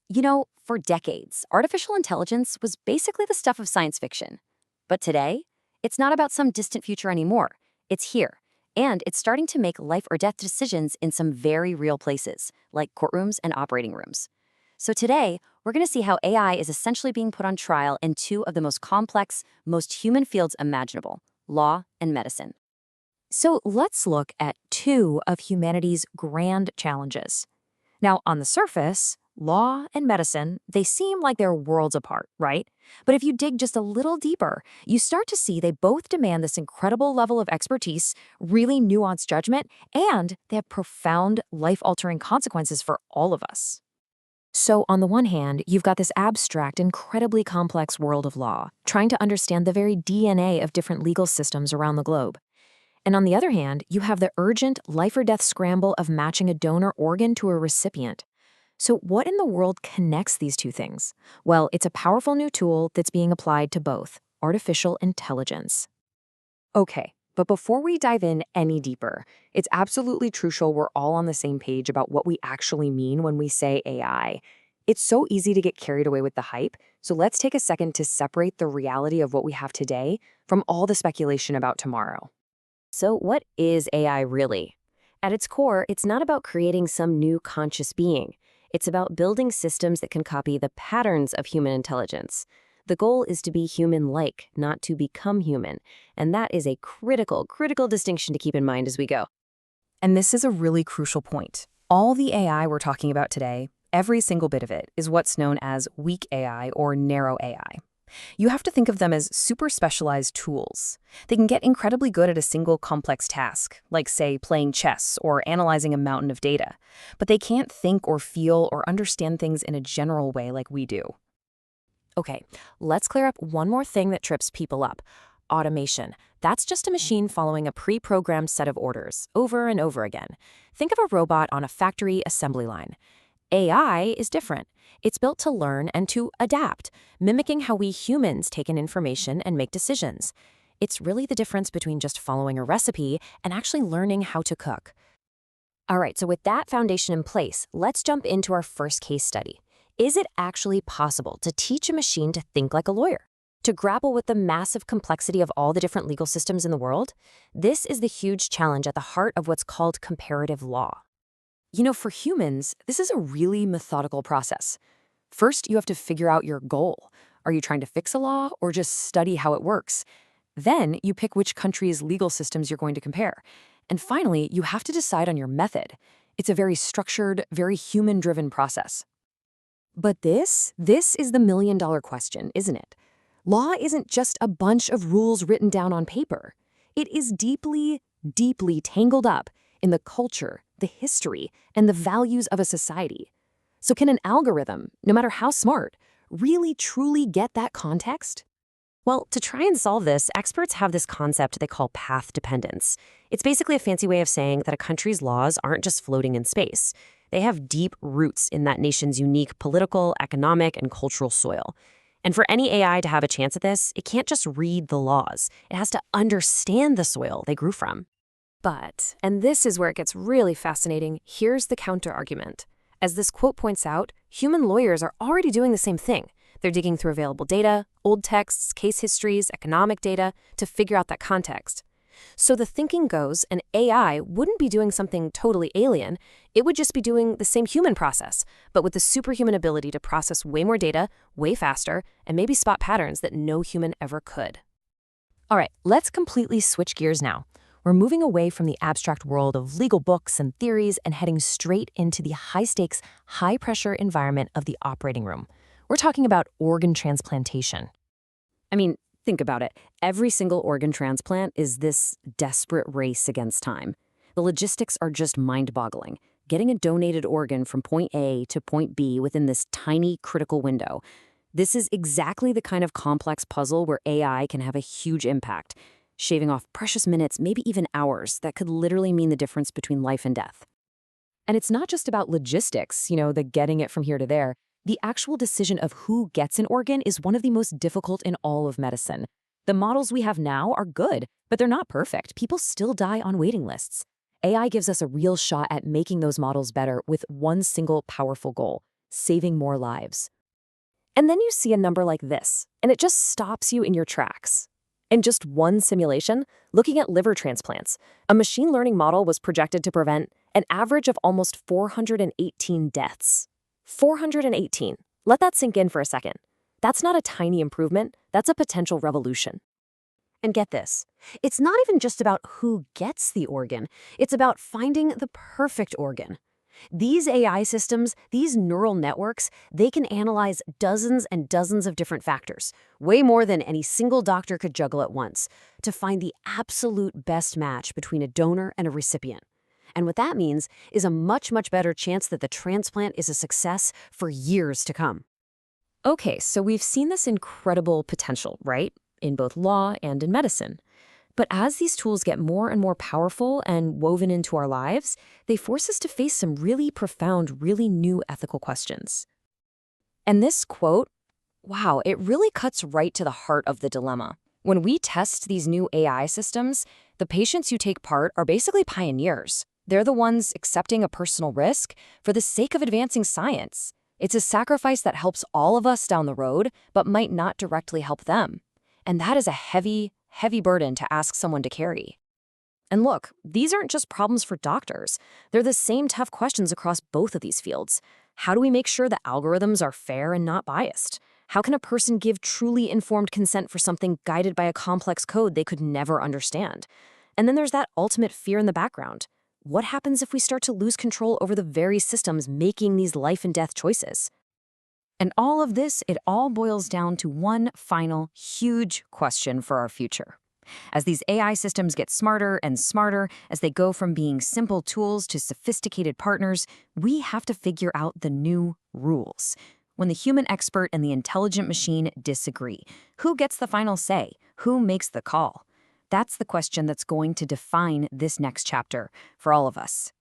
For decades, artificial intelligence was basically the stuff of science fiction. But today, it's not about some distant future anymore. It's here. And it's starting to make life or death decisions in some very real places, like courtrooms and operating rooms. So today, we're going to see how AI is essentially being put on trial in two of the most complex, most human fields imaginable, law and medicine. So let's look at two of humanity's grand challenges. Now, on the surface, law and medicine, they seem like they're worlds apart, right? But if you dig just a little deeper, you start to see they both demand this incredible level of expertise, really nuanced judgment, and they have profound, life-altering consequences for all of us. So on the one hand, you've got this abstract, incredibly complex world of law, trying to understand the very DNA of different legal systems around the globe. And on the other hand, you have the urgent life-or-death scramble of matching a donor organ to a recipient. So what in the world connects these two things? Well, it's a powerful new tool that's being applied to both, artificial intelligence. Okay, but before we dive in any deeper, it's absolutely crucial we're all on the same page about what we actually mean when we say AI. It's so easy to get carried away with the hype, so let's take a second to separate the reality of what we have today from all the speculation about tomorrow. So what is AI really? At its core, it's not about creating some new conscious being. It's about building systems that can copy the patterns of human intelligence. The goal is to be human-like, not to become human. And that is a critical distinction to keep in mind as we go. And this is a really crucial point. All the AI we're talking about today, every single bit of it, is what's known as weak AI or narrow AI. You have to think of them as super specialized tools. They can get incredibly good at a single complex task, like, say, playing chess or analyzing a mountain of data. But they can't think or feel or understand things in a general way like we do. Okay, let's clear up one more thing that trips people up. Automation. That's just a machine following a pre-programmed set of orders, over and over again. Think of a robot on a factory assembly line. AI is different. It's built to learn and to adapt, mimicking how we humans take in information and make decisions. It's really the difference between just following a recipe and actually learning how to cook. All right, so with that foundation in place, let's jump into our first case study. Is it actually possible to teach a machine to think like a lawyer? To grapple with the massive complexity of all the different legal systems in the world? This is the huge challenge at the heart of what's called comparative law. For humans, this is a really methodical process. First, you have to figure out your goal. Are you trying to fix a law or just study how it works? Then you pick which country's legal systems you're going to compare. And finally, you have to decide on your method. It's a very structured, very human-driven process. But this is the million-dollar question, isn't it? Law isn't just a bunch of rules written down on paper. It is deeply, deeply tangled up in the culture, the history, and the values of a society. So can an algorithm, no matter how smart, really truly get that context? Well, to try and solve this, experts have this concept they call path dependence. It's basically a fancy way of saying that a country's laws aren't just floating in space. They have deep roots in that nation's unique political, economic, and cultural soil. And for any AI to have a chance at this, it can't just read the laws. It has to understand the soil they grew from. But, and this is where it gets really fascinating, here's the counter-argument. As this quote points out, human lawyers are already doing the same thing. They're digging through available data, old texts, case histories, economic data, to figure out that context. So the thinking goes, an AI wouldn't be doing something totally alien. It would just be doing the same human process, but with the superhuman ability to process way more data, way faster, and maybe spot patterns that no human ever could. All right, let's completely switch gears now. We're moving away from the abstract world of legal books and theories and heading straight into the high-stakes, high-pressure environment of the operating room. We're talking about organ transplantation. Think about it. Every single organ transplant is this desperate race against time. The logistics are just mind-boggling. Getting a donated organ from point A to point B within this tiny critical window. This is exactly the kind of complex puzzle where AI can have a huge impact, shaving off precious minutes, maybe even hours, that could literally mean the difference between life and death. And it's not just about logistics, the getting it from here to there. The actual decision of who gets an organ is one of the most difficult in all of medicine. The models we have now are good, but they're not perfect. People still die on waiting lists. AI gives us a real shot at making those models better with one single powerful goal: saving more lives. And then you see a number like this, and it just stops you in your tracks. In just one simulation, looking at liver transplants, a machine learning model was projected to prevent an average of almost 418 deaths. 418. Let that sink in for a second. That's not a tiny improvement, that's a potential revolution. And get this, it's not even just about who gets the organ, it's about finding the perfect organ. These AI systems, these neural networks, they can analyze dozens and dozens of different factors, way more than any single doctor could juggle at once, to find the absolute best match between a donor and a recipient. And what that means is a much, much better chance that the transplant is a success for years to come. Okay, so we've seen this incredible potential, right? In both law and in medicine. But as these tools get more and more powerful and woven into our lives, they force us to face some really profound, really new ethical questions. And this quote, wow, it really cuts right to the heart of the dilemma. When we test these new AI systems, the patients who take part are basically pioneers. They're the ones accepting a personal risk for the sake of advancing science. It's a sacrifice that helps all of us down the road, but might not directly help them. And that is a heavy, heavy burden to ask someone to carry. And look, these aren't just problems for doctors. They're the same tough questions across both of these fields. How do we make sure the algorithms are fair and not biased? How can a person give truly informed consent for something guided by a complex code they could never understand? And then there's that ultimate fear in the background. What happens if we start to lose control over the very systems making these life and death choices? And all of this, it all boils down to one final, huge question for our future. As these AI systems get smarter and smarter, as they go from being simple tools to sophisticated partners, we have to figure out the new rules. When the human expert and the intelligent machine disagree, who gets the final say? Who makes the call? That's the question that's going to define this next chapter for all of us.